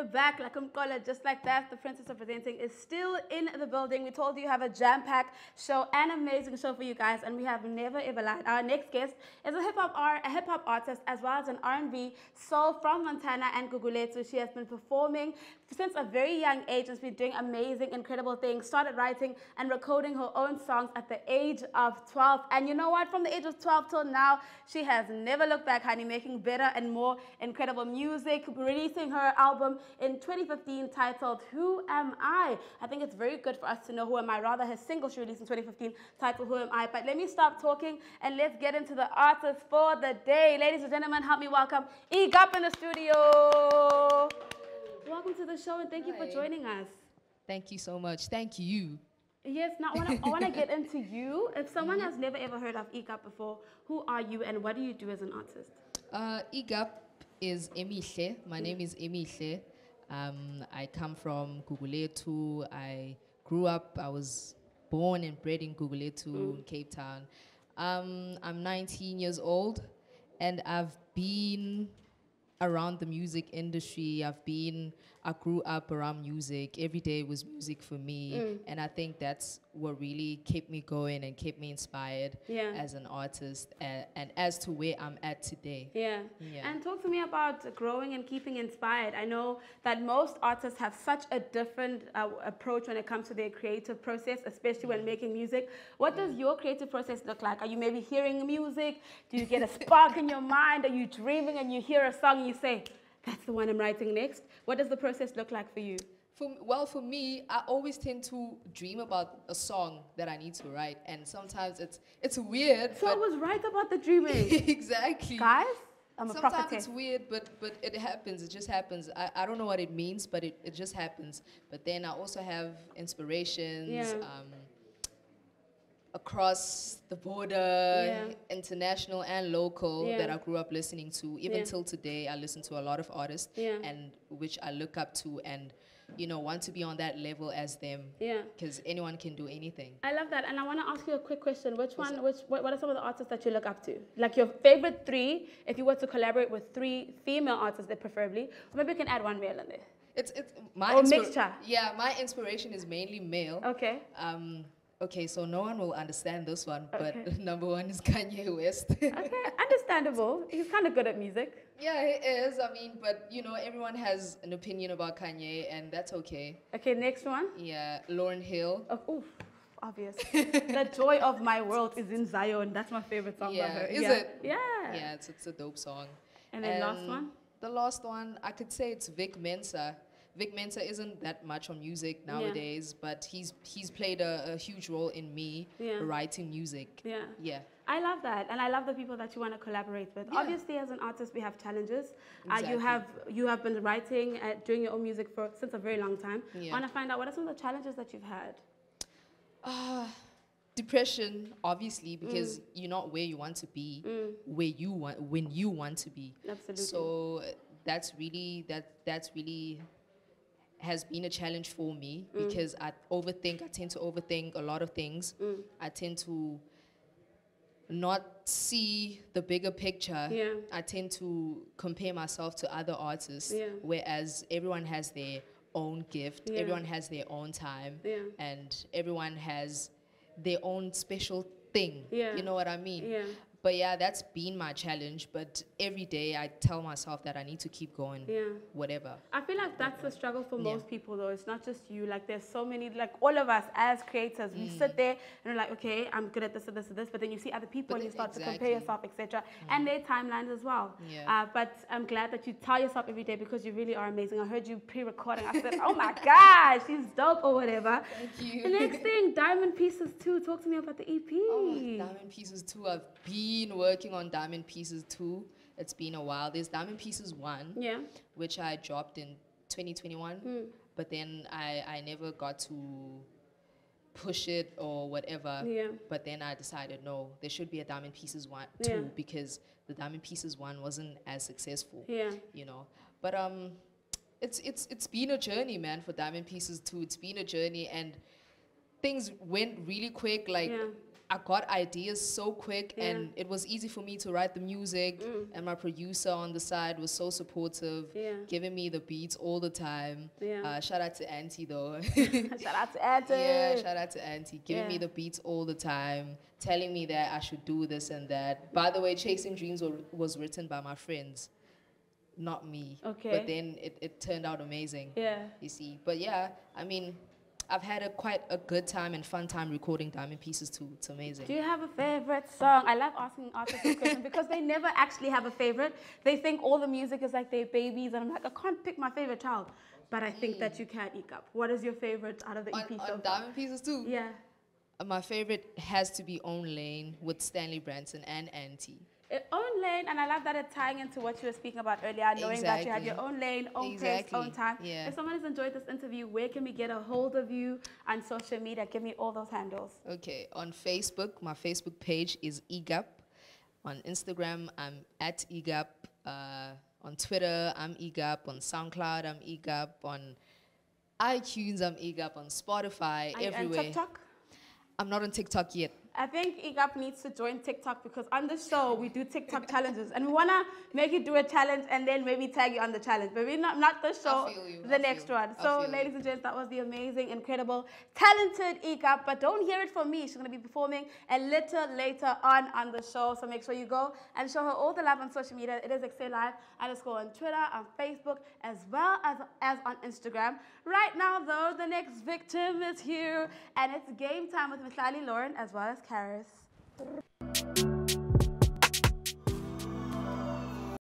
back, like Umkola, just like that. The Princess of Presenting is still in the building. We told you you have a jam-packed show, an amazing show for you guys, and we have never ever lied. Our next guest is a hip-hop artist as well as an R&B soul from Montana and Gugulethu. She has been performing since a very young age and has been doing amazing, incredible things. Started writing and recording her own songs at the age of 12. And you know what? From the age of 12 till now, she has never looked back, honey, making better and more incredible music, releasing her album in 2015 titled Who Am I? I think it's very good for us to know Who Am I, rather her single she released in 2015 titled Who Am I? But let me stop talking and let's get into the artist for the day. Ladies and gentlemen, help me welcome E-Guup in the studio. Welcome to the show and thank you for joining us. Thank you so much. Thank you. Yes, now I want to get into you. If someone has never ever heard of E-Guup before, who are you and what do you do as an artist? E-Guup is Emihle. My name is Emihle. I come from Gugulethu. I grew up, I was born and bred in Gugulethu, in CapeTown. I'm 19 years old and I've been around the music industry. I grew up around music. Every day was music for me. And I think that's what really kept me going and kept me inspired as an artist and as to where I'm at today. Yeah. And talk to me about growing and keeping inspired. I know that most artists have such a different approach when it comes to their creative process, especially when making music. What does your creative process look like? Are you maybe hearing music? Do you get a spark in your mind? Are you dreaming and you hear a song and you say, that's the one I'm writing next? What does the process look like for you? For me, I always tend to dream about a song that I need to write, and sometimes it's weird. So it was right about the dreaming. Exactly. Guys, sometimes it's weird, but it happens. It just happens. I don't know what it means, but it just happens. But then I also have inspirations. Across the border, international and local, that I grew up listening to. Even till today, I listen to a lot of artists, and which I look up to and, you know, want to be on that level as them. Because anyone can do anything. I love that, and I want to ask you a quick question. What are some of the artists that you look up to? Like your favorite three, if you were to collaborate with three female artists, preferably, or maybe you can add one male in there. It's my mixture. Yeah, my inspiration is mainly male. Okay. Okay, so no one will understand this one, but number one is Kanye West. Okay, understandable. He's kind of good at music. Yeah, he is. I mean, but you know, everyone has an opinion about Kanye, and that's okay. Okay, next one. Yeah, Lauryn Hill. Oh, obvious. The joy of my world is in Zion. That's my favorite song by her. Is it? Yeah. Yeah, it's a dope song. And then last one? The last one, I could say it's Vic Mensa. Vic Mensa isn't that much on music nowadays, but he's played a huge role in me writing music. Yeah. I love that, and I love the people that you want to collaborate with. Obviously, as an artist, we have challenges. Exactly. You have been writing, doing your own music since a very long time. I want to find out what are some of the challenges that you've had. Depression, obviously, because you're not where you want to be, when you want to be. Absolutely. So that's really has been a challenge for me because I tend to overthink a lot of things. I tend to not see the bigger picture. I tend to compare myself to other artists, whereas everyone has their own gift, everyone has their own time, and everyone has their own special thing. You know what I mean? But yeah, that's been my challenge. But every day I tell myself that I need to keep going, whatever. I feel like that's the struggle for most people, though. It's not just you. Like, there's so many, like, all of us as creators, we sit there and we're like, okay, I'm good at this and this and this. But then you see other people and you start to compare yourself, etc. And their timelines as well. But I'm glad that you tell yourself every day because you really are amazing. I heard you pre-recording. I said, oh my gosh, she's dope or whatever. Thank you. The next thing, Diamond Pieces 2. Talk to me about the EP. Oh, Diamond Pieces 2. I've been working on Diamond Pieces 2. It's been a while. There's Diamond Pieces 1, which I dropped in 2021, but then I never got to push it or whatever. But then I decided, no, there should be a Diamond Pieces 2 because the Diamond Pieces 1 wasn't as successful. You know. But it's been a journey, man, for Diamond Pieces 2. It's been a journey and things went really quick, like I got ideas so quick, and it was easy for me to write the music. And my producer on the side was so supportive, giving me the beats all the time. Shout out to Auntie though. Shout out to Auntie. Yeah, shout out to Auntie, giving me the beats all the time, telling me that I should do this and that. By the way, Chasing Dreams was written by my friends, not me. Okay. But then it turned out amazing. Yeah. You see. But yeah, I mean, I've had quite a good time and fun time recording Diamond Pieces too. It's amazing. Do you have a favorite song? I love asking artists this question because they never actually have a favorite. They think all the music is like their babies, and I'm like, I can't pick my favorite child. But I think that you can, E-Guup. What is your favorite out of the EP so far? On Diamond Pieces too? Yeah. My favorite has to be Own Lane with Stanley Branson and Auntie. Own lane, and I love that it's tying into what you were speaking about earlier, knowing that you had your own lane, own pace, own time. Yeah. If someone has enjoyed this interview, where can we get a hold of you on social media? Give me all those handles. Okay, on Facebook, my Facebook page is E-Guup. On Instagram, I'm at E-Guup. On Twitter, I'm E-Guup. On SoundCloud, I'm E-Guup. On iTunes, I'm E-Guup. On Spotify, everywhere. And TikTok? I'm not on TikTok yet. I think E-Guup needs to join TikTok because on the show we do TikTok challenges and we want to make you do a challenge and then maybe tag you on the challenge. Maybe not the show, the next one. So ladies and gents, that was the amazing, incredible, talented E-Guup. But don't hear it from me. She's going to be performing a little later on the show. So make sure you go and show her all the love on social media. It is EKSE Live _ on Twitter, on Facebook, as well as on Instagram. Right now, though, the next victim is here and it's game time with Miss Lali Lauren as well as Karis.